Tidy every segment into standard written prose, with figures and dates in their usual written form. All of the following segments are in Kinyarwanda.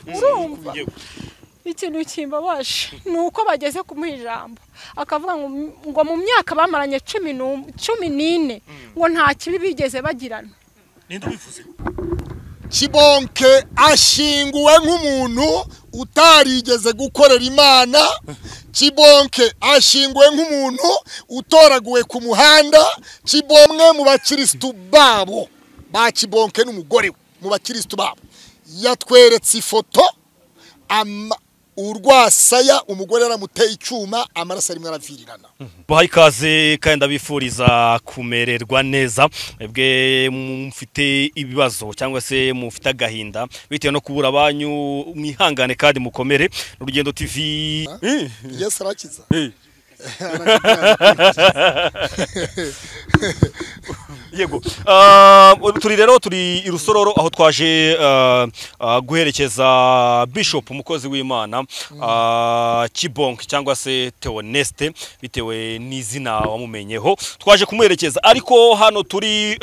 urumva ikintu kimbabaje nuko bageze kumuha ijambo akavuga ngo mu myaka bamaranye 14 ngo nta kibi bigeze bagirana. Ninde ubivuze? Kibonke ashinguwe nk'umuntu utarigeze gukorera Imana. Kibonke ashinguwe nk'umuntu utoraguwe ku muhanda. Kibomwe mu bakristo babo ba Kibonke n'umugore mu bakristo babo yatweretse ifoto urwasaya umugore aramuteye icyuma amaraso arimo aravirirana. Bahaye ikaze kandi abifuriza kumererwa neza bwe mufite ibibazo cyangwa se mufite agahinda bitewe no kubura abanyu mwihangane kandi mukomere. Urugendo TV Yes arakiza. Yego turi rero turi irusororo aho twaje guherekeza Bishop umukozi w'Imana Kibonke cyangwa se Theoneste bitewe n'izina wamumenyeho. Twaje kumuherekeza ariko hano turi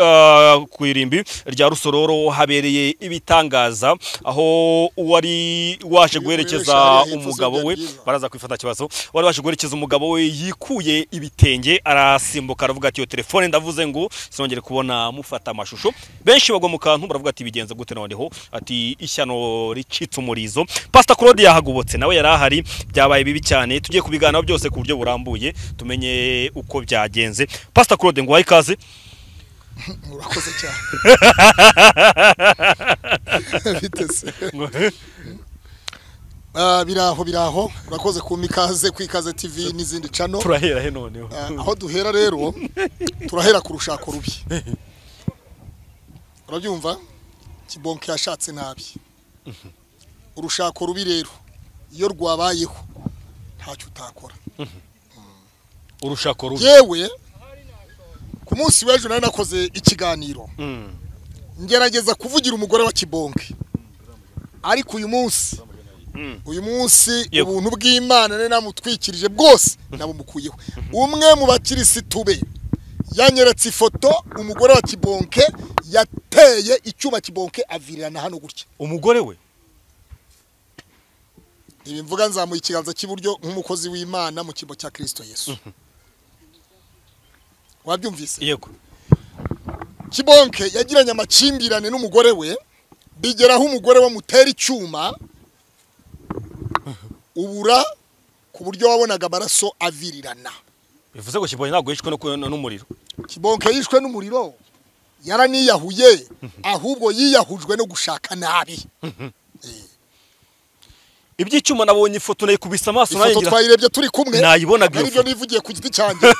ku irimbi rya Rusororo habereye ibitangaza aho wari waje guherekeza umugabo we baraza kwifata kibazo wari waje guherekeza umugabo we yikuye ibitenge arasimbuka aravuga ati yo telefone ndavuze ngo sinongere kubona mufata amashusho. Benshi bagwa mu kantu baravuga ati bigenze gute noneho ati ishyano ricitse umurizo. Pastor Claude yahagobotse nawe yarahari byabaye bibi cyane. Tugiye kubiganaho byose ku buryo burambuye tumenye uko byagenze. Pastor Claude ngo wayikaze. Urakoze cyane. Bitese. Biraho urakoze kumikaze kwikaze TV n'izindi channel. Turahera he noneho. Aho duhera rero turahera ku rushako rubi. Urabyumva? Kibonke yashatse nabi. Urushako rubi rero iyo rwabayeho ntacyo utakora. Urushako rubi. Yewe ku munsi w'ejo nari nakoze ikiganiro. Ngerageza kuvugira umugore wa Kibonke. Ariko uyu munsi ubuntu bw'Imana ne namutwikirije bwose nabumukuyeho. Umwe mu bakirisitu be yanyeretse ifoto umugore wa Kibonke yateye icyuma Kibonke avirirana hano gutya. Umugore we ibi mvuga nzamuye ikiganza cy'iburyo nk'umukozi w'Imana mu kibo cya Kristo Yesu. Wabyumvise? Yego. Kibonke yagiranye amakimbirane n'umugore we bigeraho umugore wa mutera icyuma ubura ku buryo wabonaga amaraso avirirana. Bivuze ko Kibonke ntabwo yishwe n'umuriro. Kibonke yishwe n'umuriro yaraniyahuye ahubwo yiyahujwe no gushaka nabi. Iby'icyuma nabonye ifoto nayikubise amaso nayigira. Ifoto twayirebye turi kumwe. Nayibonaga iyo foto nivugiye ku giti cyanjye.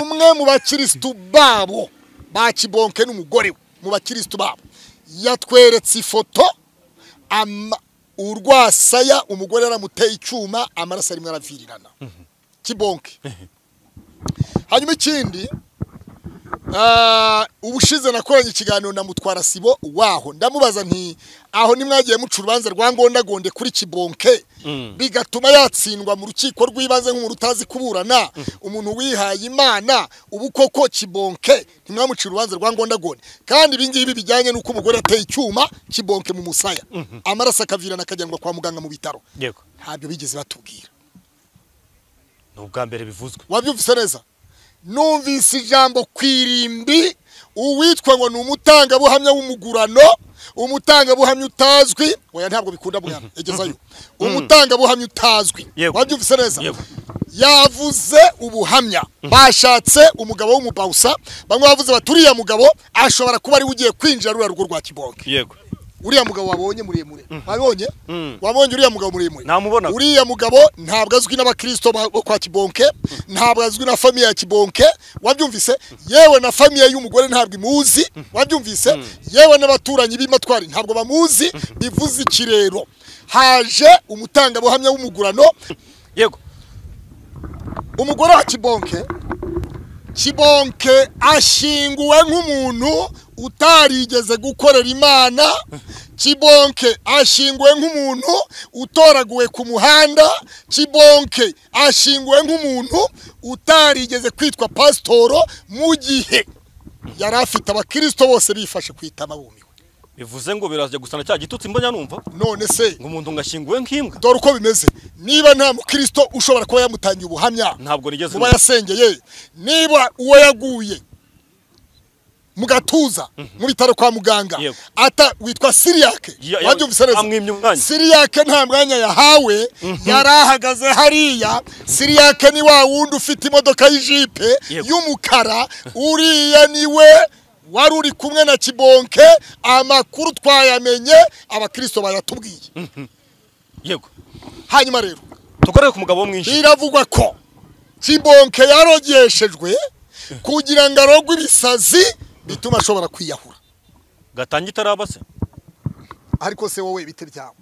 Umwe mu bakristo babo ba Kibonke n'umugore mu bakristo babo yatweretse ifoto urwasaya umugore aramuteye icyuma amaraso arimo aravirirana. Kibonke. Hanyuma ikindi ubushize nakoranye ikiganiro na Mutwara Sibo waho ndamubaza nti aho nimwagiye muca urubanza rwa ngondagonde kuri Kibonke bigatuma yatsindwa mu rukiko rw'ibanze nk'umuntu utazi kuburana umuntu wihaye Imana ubu koko Kibonke ntimwamuca urubanza rwa ngondagonde kandi ibingibi bijyanye nuko umugore ateye icyuma Kibonke mu musaya amaraso akavirana akajyanwa kwa muganga mu bitaro. Yego. Ntabyo bigeze batubwira. N'ubwa mbere bivuzwe. Wabyumvise neza? Numvise ijambo kwirimbi uwitwa ngo ni umutangabuhamya w'umugurano umutangabuhamya utazwi oya ntabwo bikunda bwana egezayo umutangabuhamya utazwi. Wabyumvise neza? Yavuze ubuhamya bashatse umugabo w'umubausa bamwe bavuze baturiya mugabo ashobora kuba ari ugiye kwinjira rura rugo rwa Kibonke. Yego. Uriya mugabo wabonye muremure. Wabonye? Wabonye uriya mugabo muremure. Namubona. Uriya mugabo ntabwo azwi n'abakristo bo kwa Kibonke, ntabwo azwi na famille ya Kibonke. Wabyumvise? Yewe na famille y'umugore ntabwo imuzi. Wabyumvise? Yewe n'abaturanyi b'imatwari ntabwo bamuzi. Bivuze ikirero. Haje umutangabuhamya w'umugurano. Yego. Umugore wa Kibonke Kibonke ashinguwe nk'umuntu utarigeze gukorera Imana. Kibonke ashinguwe nk'umuntu utoraguwe ku muhanda. Kibonke ashinguwe nk'umuntu utarigeze kwitwa pastoro mu gihe yari afite abakristo bose bifashe kwitama bumiwe. bivuze ngo birazajya gusana cya gitutsi mbona numva none se ngo umuntu ngashyinguwe nk'imbwa dore uko bimeze niba nta mukristo ushobora kuba yamutangiye ubuhamya ntabwo nigeze kuba yasengeye niba uwo yaguye mu gatuza mu bitaro kwa muganga ata witwa Siriyake wabyumvise neza Siriyake nta mwanya yahawe yarahagaze hariya Siriyake ni wa wundi ufite imodoka y'ijipe y'umukara uriya niwe wari uri kumwe na Kibonke amakuru twayamenye abakristo bayatubwiye yego hanyuma rero tukorere ku mugabo mwinshi biravugwa ko Kibonke yarogeshejwe kugira ngo arogwe ibisazi bituma ashobora kwiyahura gatangi tarabase ariko se wowe bite byawe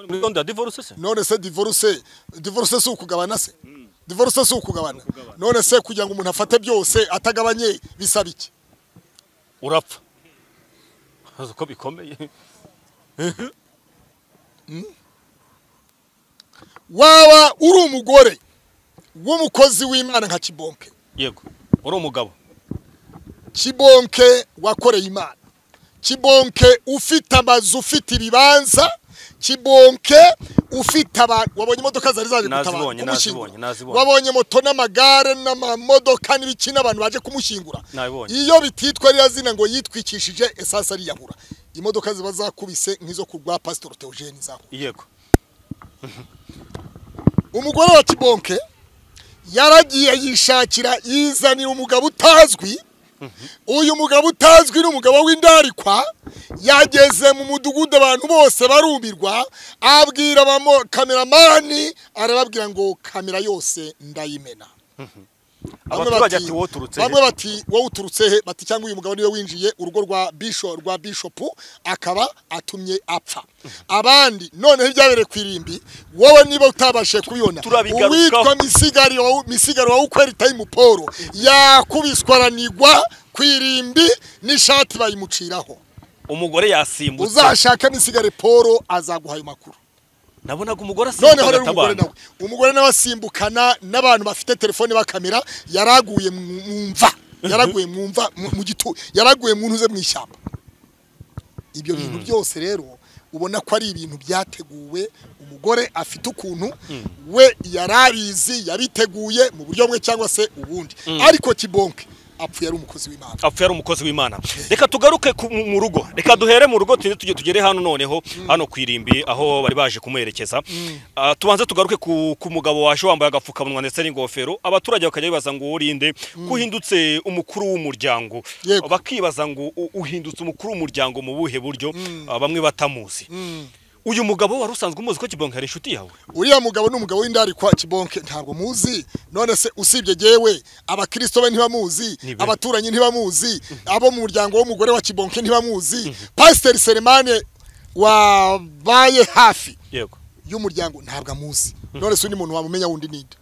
muri gonda divorce se none se divorce si ukugabana se divorce si ukugabana none se kugira ngo umuntu afate byose atagabanye bisaba iki urapfa hazo ko bikomeye waba uri umugore w'umukozi w'Imana nka Kibonke yego uri umugabo Kibonke wakoreye Imana Kibonke ufite amazu ufite ibibanza Kibonke ufite abantu wabonye imodoka zari zaje gutabara wabonye moto n'amagare n'amamodoka n'ibikina abantu baje kumushyingura iyo bititwa rya zina ngo yitwikishije esasa ari yahura imodoka ziba zakubise nk'izo kurwa Pastor Theogene zaho yego umugore wa Kibonke yaragiye yishakira yizanira umugabo utazwi uyu mugabo utazwi n'umugabo w'indarikwa yageze mu mudugudu abantu bose barumirwa abwira abamo kameramani arababwira ngo kamera yose ndayimena bamwe bati wowe uturutse he bati cyangwa uyu mugabo niwe winjiye urugo rwa bishop akaba atumye apfa abandi none ibyabereye kwirimbi wowe niba utabashe kubibona uwitwa misigaro wa ukweri time poro yakubiswaranirwa kwirimbi n'ishati bayimuciraho umugore yasimbutse uzashaka misigare poro azaguha ayo makuru nabonaga umugore asimbuka umugore nawe asimbukana n'abantu bafite telefone bakamera yaraguye mu gitu yaraguye mu ntuze mu ishyamba ibyo bintu byose rero ubona ko ari ibintu byateguwe umugore afite ukuntu we yarabizi yabiteguye mu buryo bumwe cyangwa se ubundi ariko Kibonke apfuye ari umukozi w'Imana reka tugaruke mu rugo reka duhere mu rugo tugere hano noneho hano kwirimbi aho bari baje kumuherekeza tubanze tugaruke ku mugabo washe wambaye agapfukamunwa ndetse n'ingofero abaturage bakajya bibaza ngo urinde kuhindutse umukuru w'umuryango bakibaza ngo uhindutse umukuru w'umuryango mu buhe buryo bamwe batamuzi uyu mugabo wari usanzwe umuzi ko Kibonke ari inshuti yawe uriya mugabo n'umugabo w'indari kwa Kibonke ntabwo muzi none se usibye jewe abakristo be ntibamuzi abaturanyi ntibamuzi abo mu muryango w'umugore wa Kibonke ntibamuzi Pastor Selemane wabaye hafi yego y'umuryango ntabwo amuzi none se undi muntu wamumenya wundi ninde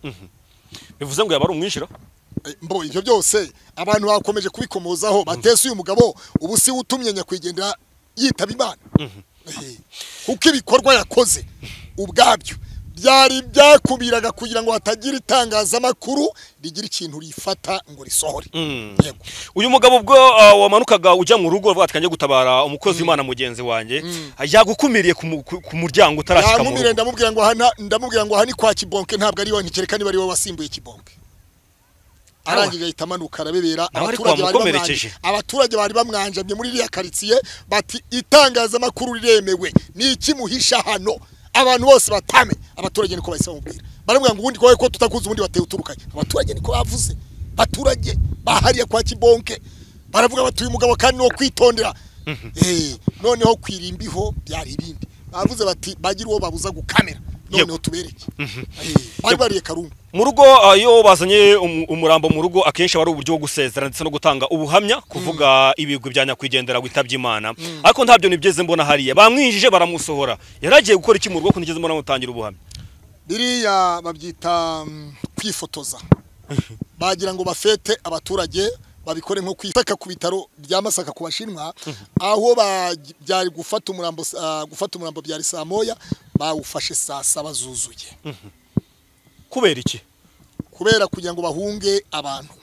bivuze ngo yabari umwishira mbo ivyo byose abantu bakomeje kubikomozaho batese uyu mugabo ubu si utumye nyakwigendera yitaba Imana kuko ibikorwa yakoze ubwabyo byari byakubiraga kugira ngo hatagira itangazamakuru rigira ikintu rifata ngo risohore uyu mugabo ubwo wamanukaga ujya mu rugo avuga ati gutabara umukozi w'Imana mugenzi wanjye yagukumiriye ku muryango utarashika mu rugo ndamubwira ngo hani kwa Kibonke ntabwo ari we ntikereka niba ari we wasimbuye Kibonke arangije ahita amanuka arabebera abaturage bari bamwanjamye muri iriya karitsiye bati itangazamakuru riremewe ni iki muhisha hano abantu bose batame abaturage niko bahise bamubwira baramubwira ngo ubundi ko tutakuze ubundi bateye uturukanye abaturage niko bavuze baturage bahariye kwa Kibonke baravuga batuye umugabo kandi no kwitondera noneho kwirimbiho byari ibindi bavuze bati bagira uwo babuza gukamera noneho tubereke bari bariye Karungu mu rugo iyo bazanye umurambo mu rugo akenshi bari uburyo bwo gusezera ndetse no gutanga ubuhamya kuvuga ibigwi bya nyakwigendera gwitabye Imana ariko ntabyo nibigeze mbona hariye bamwinjije baramusohora yaragiye gukora iki mu rugo ko nigeze mbona mutangira ubuhamya biriya babyita kwifotoza bagira ngo bafete abaturage babikore nko kwitaka ku bitaro bya Masaka ku bashinwa aho byari gufata umurambo byari saa moya bawufashe saa 7 zuzuye kubera iki kubera kugira ngo bahunge abantu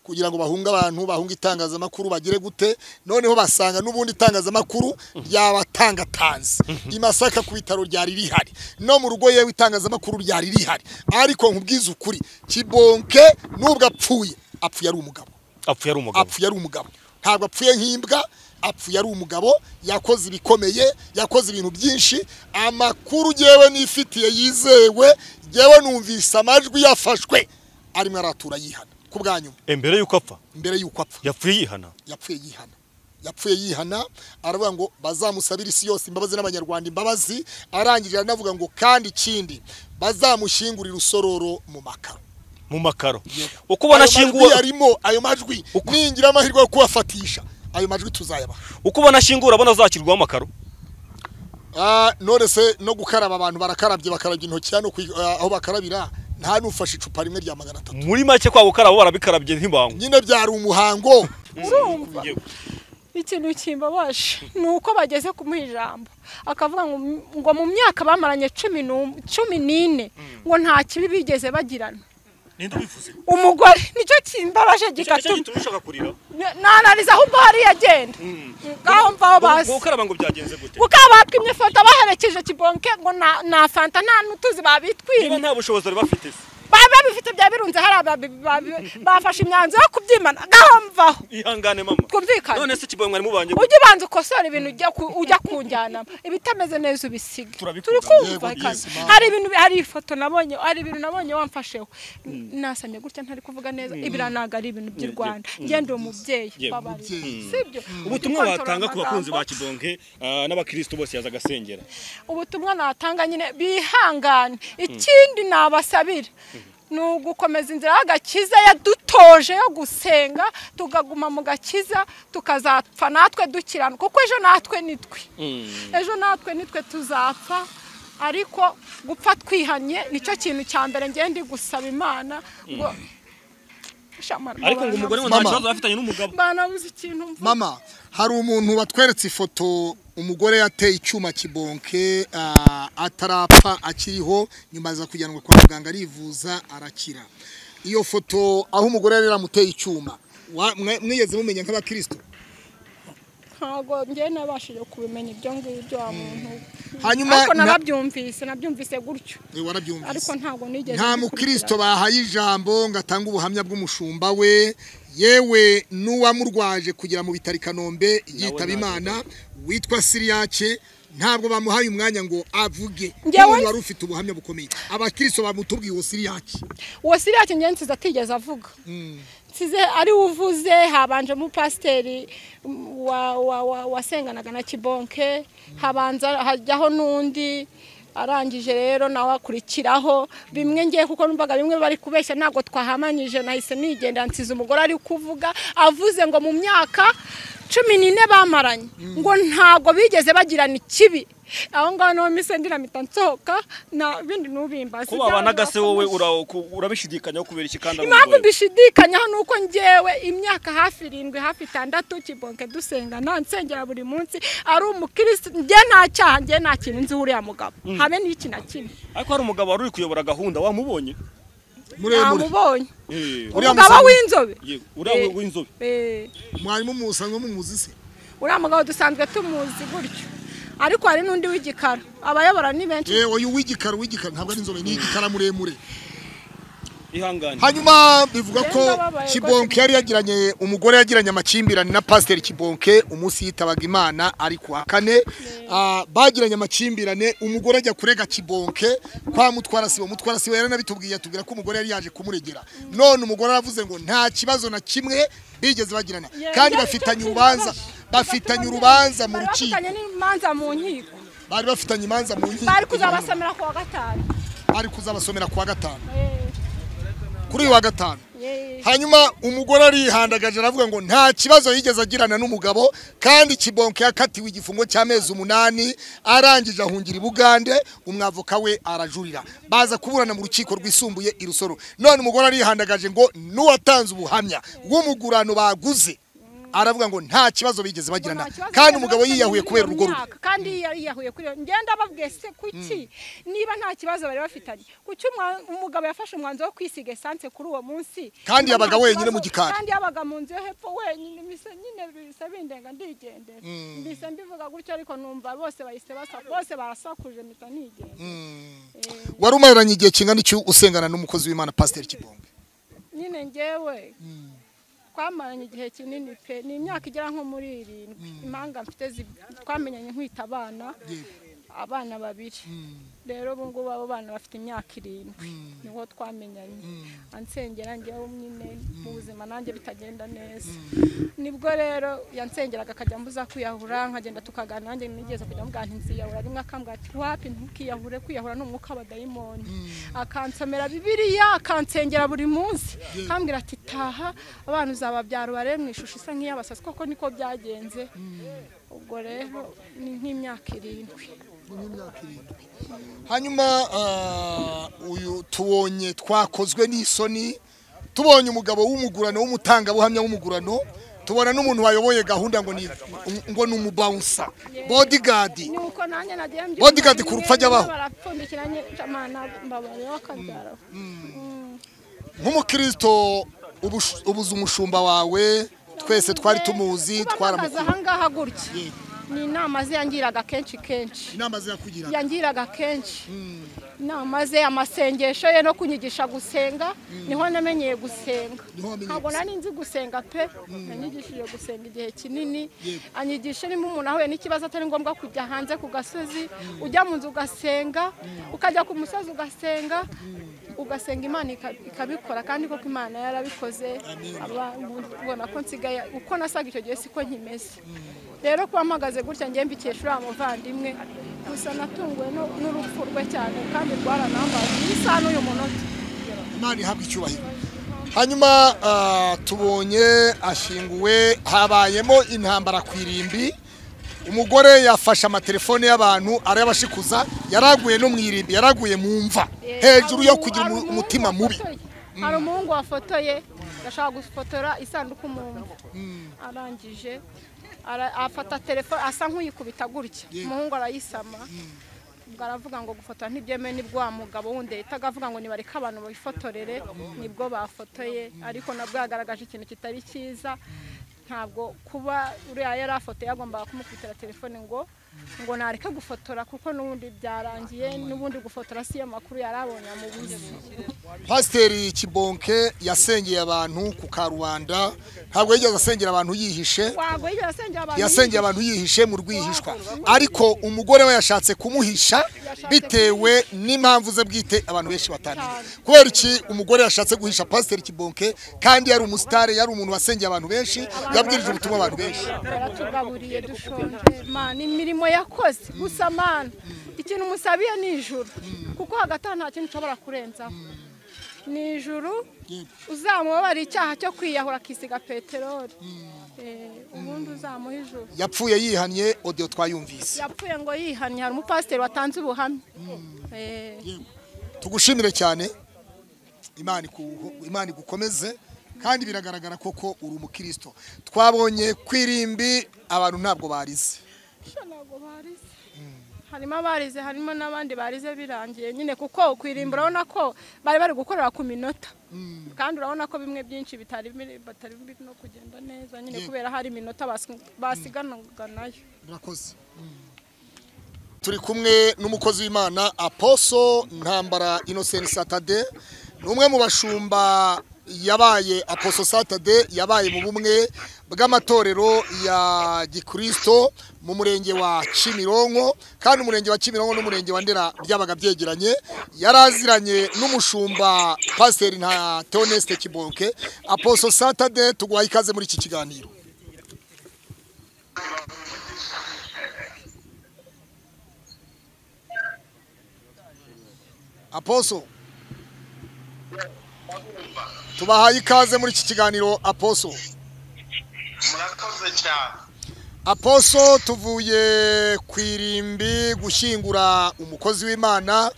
kugira ngo bahunga abantu bahunga itangazamakuru bagire gute noneho basanga n'ubundi itangazamakuru yabatangatanze imasaka ku bitaro ryari rihari no mu rugo yewe itangazamakuru ryari rihari ariko nkubwiza ukuri Kibonke nubwo apfuye ari umugabo apfuye ari umugabo ntabwo apfuye nk'imbwa apfuye ari umugabo yakoze ibikomeye yakoze ibintu byinshi amakuru yewe nifitiye yizewe yewe numvise amajwi yafashwe arimo aratura yihana kubwanyu mbere yuko apfa yapfuye yihana aravuga ngo bazamusabira isi yose imbabazi n'abanyarwanda imbabazi arangije aranavuga ngo kandi ikindi bazamushingurira usororo mu makaro uko ubona shingura arimo ayo majwi ningira amahirwe yo kubafatisha ayo majwi tuzayaba uko ubona shingura abona azakirwaho amakaro none se no gukaraba abantu barakarabye bakarabye intoki hano aho bakarabira nta nufashe icupa rimwe rya 300 muri make kwa gukaraba barabikarabye ntibangu nyine byari umuhango urumva ikintu kimbabaje nuko bageze kumuha ijambo akavuga ngo mu myaka bamaranye 14 ngo nta kibi bigeze bagirana ninde ubivuze umugore nicyo kimbabaje gigatuma nanariza ahubwo hari yagenda ngaho mvaho basi gukaraba ngo byagenze gute gukaba bapimye fanta baherekeje Kibonke ngo na fanta nta nutuzi babitwira niba nta bushobozi bari bafite bifite bya birunze hari bafashe imyanzuro yo kubyimana gahomvaho ihangane mama twumvikana none se Kibonke mwari mubanye ujye banza ukosora ibintu ujya kunjyana ibitameze neza ubisiga turi kumva hari ibintu hari ifoto nabonye hari ibintu nabonye wamfasheho nasamye gutya ntari kuvuga neza ibiranaga ari ibintu by'u Rwanda ngende umubyeyi babari sibyo ubutumwa batanga ku bakunzi ba Kibonke n'abakristo bose yaza gasengera ubutumwa natanga nyine bihangane ikindi nabasabira nugukomeza inzira y'agakiza yadutoje yo gusenga tugaguma mu gakiza tukazapfa natwe dukirana kuko ejo natwe nitwe tuzapfa ariko gupfa twihanye nicyo kintu cya mbere ngende gusaba Imana ngo ariko ngo umugore ngo nta kibazo afitanye n'umugabo banabuze ikintu mama hari umuntu batweretse ifoto umugore yateye icyuma Kibonke atarapfa akiriho nyuma aza kujyanwa kwa muganga arivuza arakira iyo foto aho umugore yari yaramuteye icyuma mwigeze mumenya nk'abakristo ntago njye nabashije kubimenya ibyo ngibyo wa muntu hanyuma ariko nabyumvise gutyo warabyumvise ariko ntago nigeze nta mukristo bahaye ijambo ngatanga ubuhamya bw'umushumba we yewe n'uwamurwaje kugira mu bitari Kanombe yitaba Imana witwa Siriyake ntabwo bamuhaye umwanya ngo avuge none wari ufite ubuhamya bukomeye abakristo bamutubwiye uwo Siriyake ngenzi atigeze avuga size ari uvuze habanje mu pasiteri wasenganaga na Kibonke habanza hajyaho nundi arangije rero nawe akurikiraho bimwe ngiye kuko numvaga bimwe bari kubeshya ntago twahamanyije nahise nigenda nsize umugore ari kuvuga avuze ngo mu myaka 14 bamaranye ngo ntago bigeze bagirana ikibi aho ngaho no misendira mitansoka na bindi nubimba kuba abanaga se wowe urabishidikanya kubera ikikanda impamvu mbishidikanya nuko ngewe imyaka hafi 7 hafi 6 Kibonke dusenga nta nsengera buri munsi ari umukristo nge nta cyaha nge nta kintu nzi uriya mugabo habe n'iki na kimwe ariko hari umugabo wari uri kuyobora gahunda wamubonye muremure uriya mugabo w'inzobe uriya w'inzobe mwarimu musanzwe mumuzi se uriya mugabo dusanzwe tumuzi gutyo ariko hari nundi w'igikara abayobora ni benshi uyu w'igikara ntabwo ari inzobe ni igikara muremure ihangane hanyuma bivuga ko Kibonke yari yagiranye umugore yagiranye amakimbirane na pasiteri Kibonke umunsi yitabaga Imana ari kuwa 4 bagiranye amakimbirane umugore ajya kurega Kibonke kwa mutwara sibo yaranabitubwiye atubwira ko umugore yari yaje kumuregera none umugore aravuze ngo nta kibazo na kimwe bigeze bagirana kandi bafitanye urubanza mu rukiko bari bafitanye imanza mu nkiko bari kuzabasomera kuwa gatanu kuri wa gatanu hanyuma umugore arihandagaje aravuga ngo nta kibazo yigeze agirana n'umugabo kandi Kibonke yakatiwe igifungo cy'amezi 8 arangije ahungira i Bugande umwavoka we arajurira baza kuburana mu rukiko rwisumbuye irusoro none umugore arihandagaje ngo n'uwatanze ubuhamya w'umugurano baguze aravuga ngo nta kibazo bigeze bagirana kandi umugabo yiyahuye kubera urugo rwe kandi yiyahuye kuri ngenda babwiye se kuki niba nta kibazo bari bafitanye kuki umugabo yafashe umwanzo wo kwisiga essence kuri uwo munsi kandi yabaga wenyine mu gikari kandi yabaga mu nzu yo hepfo wenyine mise nyine bisa bindenga ndigendera mbise mbivuga gutyo ariko numva bose bahise bose barasakuje mita nigenda wari umaranye igihe kingana iki usengana n'umukozi w'Imana Pastor Kibonke nyine ngewe twamaranye igihe kinini pe ni imyaka igera nko muri 7 impanga mfite twamenyanye nkwita abana babiri rero ubu ngubu abo bana bafite imyaka 7 niho twamenyanye ansengera ngewe nyine mu buzima nanjye bitagenda neza nibwo rero yansengeraga akajya mbuza kwiyahura nkagenda tukagana nanjye nigeze kujya mubwira nziyahura rimwe akambwira ati wapi ntukiyahure kwiyahura n'umwuka w'abadayimoni akansomera Bibiliya akansengera buri munsi kambwira ati taha abantu uzababyara bare mu ishusho isa nk'iyabasasi koko niko byagenze ubwo rero ni nk'imyaka 7 hanyuma uyu tubonye twakozwe n'isoni tubonye umugabo w'umugurano w'umutangabuhamya w'umugurano tubona n'umuntu wayoboye gahunda ngo ni umubouncer bodyguard nuko nanjye nagiye mbyumva bodyguard ku rupfa jyabaho barapfundikiranye amana mbabare wakabyara nk'umukristo ubuza umushumba wawe twese twari tumuzi twaramukuye ahangaha gutya ni inama ze yangiraga kenshi inama ze yakugiraga yangiraga kenshi inama ze amasengesho ye no kunyigisha gusenga niho namenyeye gusenga ntabwo nari nzi gusenga pe nanyigishije gusenga igihe kinini anyigisha nimba umuntu ahuye n'ikibazo atari ngombwa kujya hanze ku gasozi ujya mu nzu ugasenga ukajya ku musozi ugasenga Imana ikabikora kandi koko Imana yarabikoze abona ko nsigaye uko nasaga icyo gihe siko nkimeze rero kwamagaze gutya ngiye mbikeshura amuvandimwe gusa natunguwe n'urupfu rwe cyane kandi rwaranambaje isa n'uyu munota Imana ihabwa icyubahiro hanyuma tubonye ashinguwe habayemo intambara kwirimbi umugore yafashe amatelefone y'abantu arabashikuza yaraguye no mwirimbi yaraguye mu mva hejuru yo kugira umutima mubi hari umuhungu wafotoye yashaka gufotora isanduku mu mva arangije afata telefone asa nk'uyikubita gutya umuhungu arayisama ubwo aravuga ngo gufotora ntibyemewe nibwo wa mugabo wundi yitagavuga ngo nibareke abantu babifotorere nibwo bafotoye ariko nabwo yagaragaje ikintu kitari cyiza ntabwo kuba uriya yarafotoye agomba kumukubitira telefone ngo nareke gufotora kuko n'ubundi byarangiye n'ubundi gufotora si amakuru yarabonye mu buzima Pastor Kibonke yasengeye abantu ku Karubanda ntabwo yigeze asengera abantu yihishe yasengeye abantu yihishe mu rwihishwa ariko umugore we yashatse kumuhisha bitewe n'impamvu ze bwite abantu benshi batamenye kubera iki umugore yashatse guhisha Pastor Kibonke kandi yari umusitare yari umuntu wasengeye abantu benshi yabwirije ubutumwa abantu benshi yaratugaburiye dushonje Imana imirimo yakoze gusa Mana ikintu musabiye ni ijuru kuko hagati nta kintu ushobora kurenzaho ni ijuru uzamubabara icyaha cyo kwiyahura akisiga peteroli ubundi uzamuha ijuru yapfuye yihanye audio twayumvise yapfuye ngo yihanye hari umupasiteri watanze ubuhamya tugushimire cyane Imana igukomeze kandi biragaragara koko uri umukristo twabonye kwirimbi abantu ntabwo barize harimo abarize harimo n'abandi barize birangiye nyine kuko kwirimba urabona ko bari gukorera ku minota kandi urabona ko bimwe byinshi batari no kugenda neza nyine kubera hari iminota basiganaga nayo murakoze turi kumwe n'umukozi w'Imana Apostle Ntambara Innocent Saturday n'umwe mu bashumba yabaye Apostle Saturday yabaye mu bumwe bw'amatorero ya Gikristo mu murenge wa Kimironko kandi umurenge wa Kimironko n'umurenge wa Ndera byabaga byegeranye yaraziranye n'umushumba Pastor Theoneste Kibonke Apostle Saturday tugwaye ikaze muri iki kiganiro Apostle tubahaye ikaze muri iki kiganiro Apostle murakoze cyane Aposo tuvuye kwirimbi gushyingura umukozi w'Imana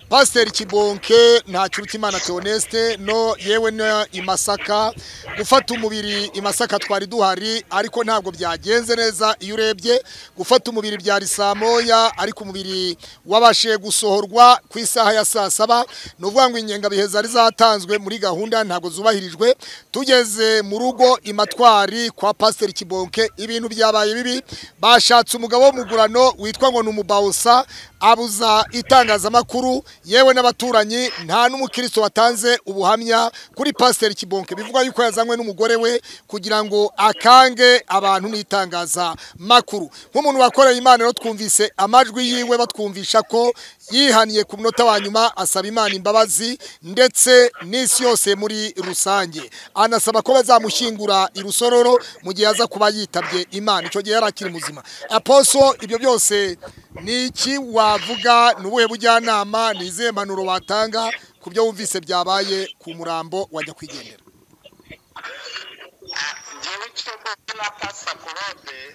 Pastor Kibonke nta kiruta Imana Theoneste no yewe na Imasaka gufata umubiri Imasaka twari duhari ariko ntabwo byagenze neza iyo urebye gufata umubiri byari saa moya ariko umubiri wabashe gusohorwa ku isaha ya saa saba nuvuga ngo inyenga biheza ari zatanzwe muri gahunda ntabwo zubahirijwe tugeze mu rugo imatwari kwa Pastor Kibonke ibintu byabaye bibi bashatse umugabo w'umugurano witwa ngo numubausa abuza itangazamakuru yewe n'abaturanyi nta n'umukristo watanze ubuhamya kuri Pastor Kibonke bivuga yuko yazanywe n'umugore we kugira ngo akange abantu n'itangaza makuru nk'umuntu wakoreye Imana rero twumvise amajwi yiwe batwumvisha ko yihaniye ku munota wa nyuma asaba Imana imbabazi ndetse n'isi yose muri rusange anasaba ko bazamushyingura irusororo mu gihe aza kuba yitabye Imana icyo gihe yarakiri muzima Aposo ibyo byose niki wavuga nubuhe bujyanama nize manuro watanga kubyo wumvise byabaye ku murambo wajya kwigendera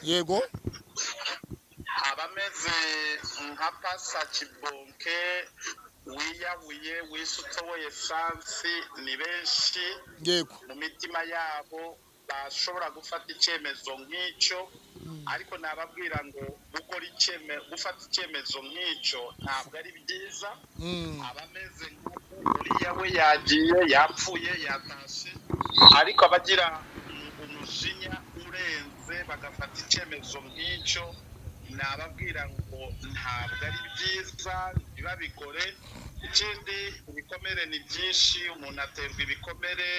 yego abameze nka Pastor Kibonke wiyabuye wisutsoye esansi ni benshi yego mu mitima yabo bashobora gufata icyemezo nk'icyo ariko nababwira ngo gufata icyemezo nk'icyo ntabwo ari byiza abameze nk'uriya we yagiye yapfuye yatashe ariko abagira umujinya urenze bagafata icyemezo nk'icyo nababwira ngo ntabwo ari byiza ntibabikore ikindi ibikomere ni byinshi umuntu aterwa ibikomere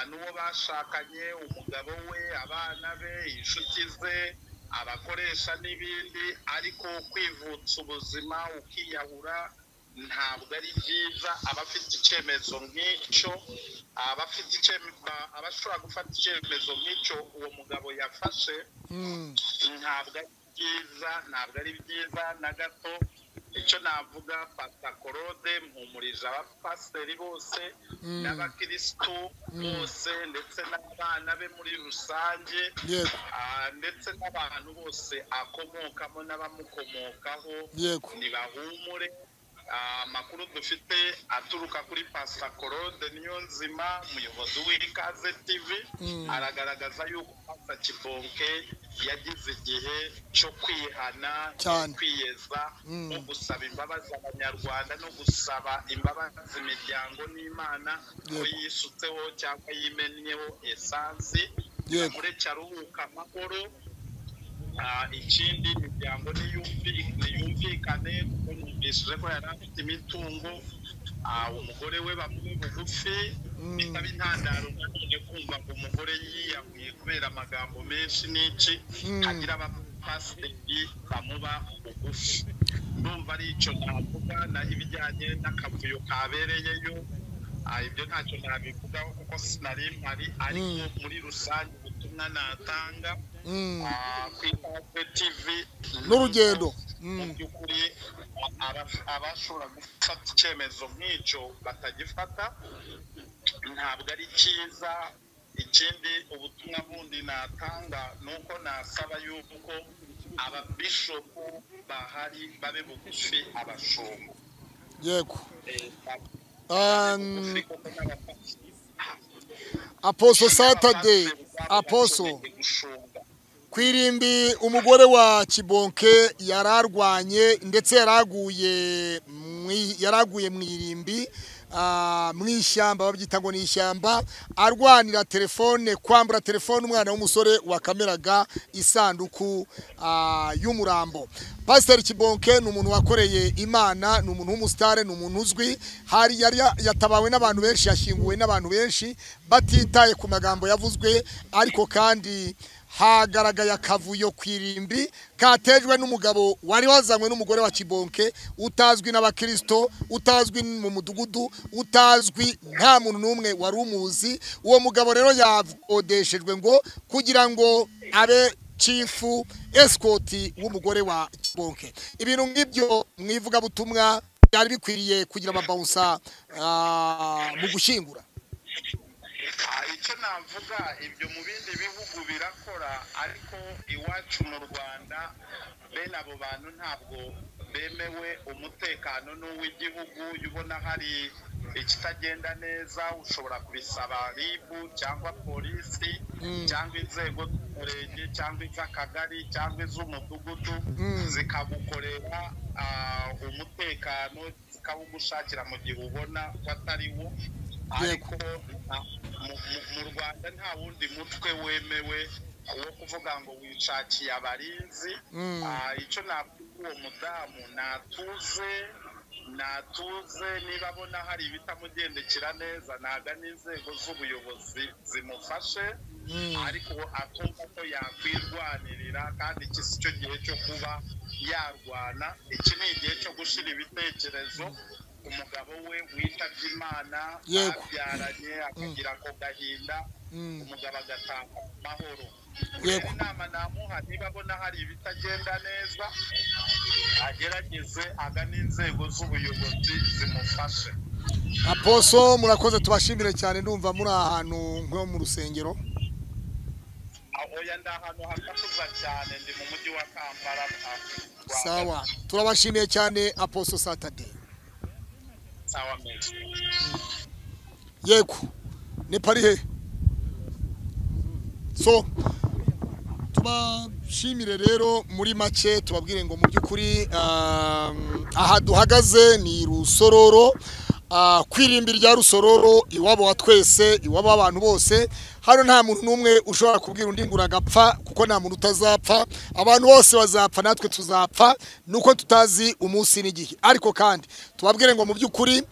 n'uwo bashakanye umugabo we abana be inshuti ze abakoresha n'ibindi ariko kwivutsa ubuzima ukiyahura ntabwo ari byiza abafite icyemezo nk'icyo abashobora gufata icyemezo nk'icyo uwo mugabo yafashe ntabwo ari byiza na gato icyo navuga Pastor Claude mpumurije abapasiteri bose n'abakirisitu bose ndetse n'abana be muri rusange ndetse n'abantu bose akomokamo n'abamukomokaho ntibahumure amakuru dufite aturuka kuri Pastor Claude Niyonzima umuyobozi w'Ikaze TV aragaragaza yuko Pastor Kibonke yagize igihe cyo kwihana kwiyeza no gusaba imbabazi abanyarwanda no gusaba imbabazi imiryango n'Imana ko yisutseho cyangwa yimennyeho esansi mureke aruhuka amahoro ikindi imiryango niyumvikane kuko numvishije ko yari afite imitungo umugore we bamuhe bugufi bitaba intandaro nanone kumva ngo umugore yiyahuye kubera amagambo menshi n'iki agira abapasiteri bamuba bugufi numva ari icyo navuga naho ibijyanye n'akavuyo kabereyeyo ibyo ntacyo nabivugaho kuko sinari mpari ariko muri rusange ubutumwa natanga ku Ikaze TV n'urugendo mu by'ukuri abashobora gufata icyemezo nk'icyo batagifata ntabwo ari cyiza ikindi ubutumwa bundi natanga nuko nasaba yuko ababishopu bahari babe bugufi abashumba yego Apostle Saturday Apostle kwirimbi umugore wa Kibonke yararwanye ndetse yaraguye mu irimbi mwishyamba babyita ngo ni ishyamba arwanira telefone kwambura telefone umwana w'umusore wakameraga isanduku y'umurambo Pastor Kibonke ni umuntu wakoreye Imana ni umuntu w'umusitare ni umuntu uzwi hari yatabawe n'abantu benshi yashyinguwe n'abantu benshi batitaye ku magambo yavuzwe ariko kandi hagaragaye akavuyo kwirimbi katejwe n'umugabo wari wazanywe n'umugore wa Kibonke utazwi n'abakristo utazwi mu mudugudu utazwi nta muntu numwe wari umuzi uwo mugabo rero yavodeshejwe ngo kugira ngo abe chifu escort w'umugore wa Kibonke ibintu ngibyo mwivuga butumwa byari bikwiriye kugira ababausa mu gushingura icyo navuga ibyo mu bindi bihugu birakora ariko iwacu mu Rwanda bene abo bantu ntabwo bemewe umutekano n'uw'igihugu ubona hari ikitagenda neza ushobora kubisaba RIB cyangwa polisi cyangwa inzego z'umurenge cyangwa iz'akagari cyangwa iz'umudugudu zikagukorera umutekano zikawugushakira mu gihe ubona ko atari wo ariko mu Rwanda nta wundi mutwe wemewe wo kuvuga ngo wishakiye abarinzi icyo navuga uwo mudamu natuze niba abona hari ibitamugendekera neza naga n'inzego z'ubuyobozi zimufashe ariko akumva ko yakwirwanirira kandi iki si cyo gihe cyo kuba yarwana iki ni igihe cyo gushyira ibitekerezo umugabo we witabye Imana babyaranye akagira ako gahinda umugabo agataha mahoro inama namuha niba abona hari ibitagenda neza agerageze agana inzego z'ubuyobozi zimufashe. Aposo murakoze tubashimire cyane ndumva muri ahantu nko mu rusengero. Oya ndahantu hatakuza cyane ndi mu mujyi wa Kampala. Sawa turabashimiye cyane Aposo Saturday. Sawa mezi. Yego ni parihe so tubashimire rero muri make tubabwire ngo mu by'ukuri aha duhagaze ni Rusororo kwirimbi rya Rusororo iwabo wa twese iwabo abantu bose hano nta muntu numwe ushobora kubwira undi ngo uragapfa kuko nta muntu utazapfa abantu bose bazapfa natwe tuzapfa nuko tutazi umunsi n'igihe ariko kandi tubabwire ngo mu by'ukuri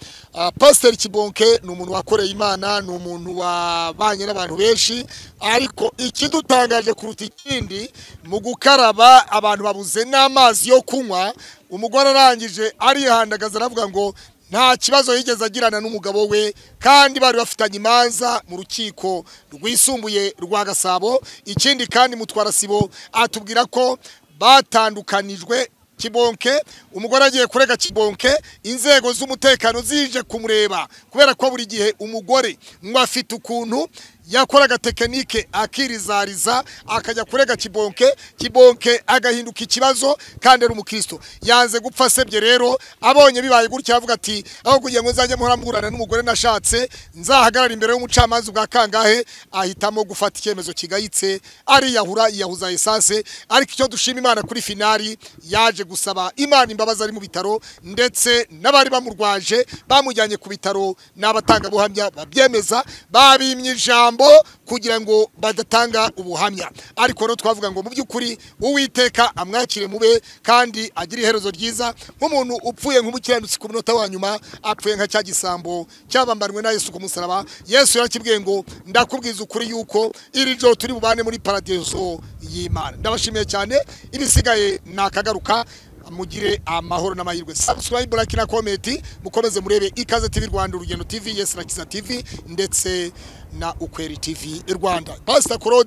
Pastor Kibonke ni umuntu wakoreye Imana ni umuntu wabanye n'abantu benshi ariko ikidutangaje kuruta ikindi mu gukaraba abantu babuze n'amazi yo kunywa umugore arangije arihandagaza aravuga ngo nta kibazo yigeze agirana n'umugabo we kandi bari bafitanye imanza mu rukiko rwisumbuye rwa Gasabo ikindi kandi mutwara sibo atubwira ko batandukanijwe Kibonke umugore agiye kurega Kibonke inzego z'umutekano zije kumureba kubera ko buri gihe umugore ngo afite ukuntu yakoraga tekinike akirizariza akajya kurega Kibonke agahinduka ikibazo kandi ari umukristo yanze gupfa sebye rero abonye bibaye gutya avuga ati aho kugira ngo nzajye muhora mburana n'umugore nashatse nzahagarara imbere y'umucamanza bwa kangahe ahitamo gufata icyemezo kigayitse ari yahuza essence ariko icyo dushima Imana kuri finali yaje gusaba Imana imbabazi ari mu bitaro ndetse n'abari bamurwaje bamujyanye ku bitaro n'abatanga buhamya babyemeza babimye ijambo kugira ngo badatanga ubuhamya ariko no twavuga ngo mu by'ukuri Uwiteka amwakire mube kandi agira iherezo ryiza nk'umuntu upfuye nk'umukiranutsi ku munota wa nyuma apfuye nka cya gisambo cyabambanwe na Yesu ku musaraba Yesu yarakibwiye ngo ndakubwiza ukuri yuko iri joro turi bubane muri paradiso y'Imana ndabashimiye cyane ibisigaye nakagaruka mugire amahoro n'amahirwe subscribe like na comment mukomeze murebe Ikaze TV Rwanda Urugendo TV Yes na Kiza TV ndetse na Ukweli TV Rwanda Pastor Claude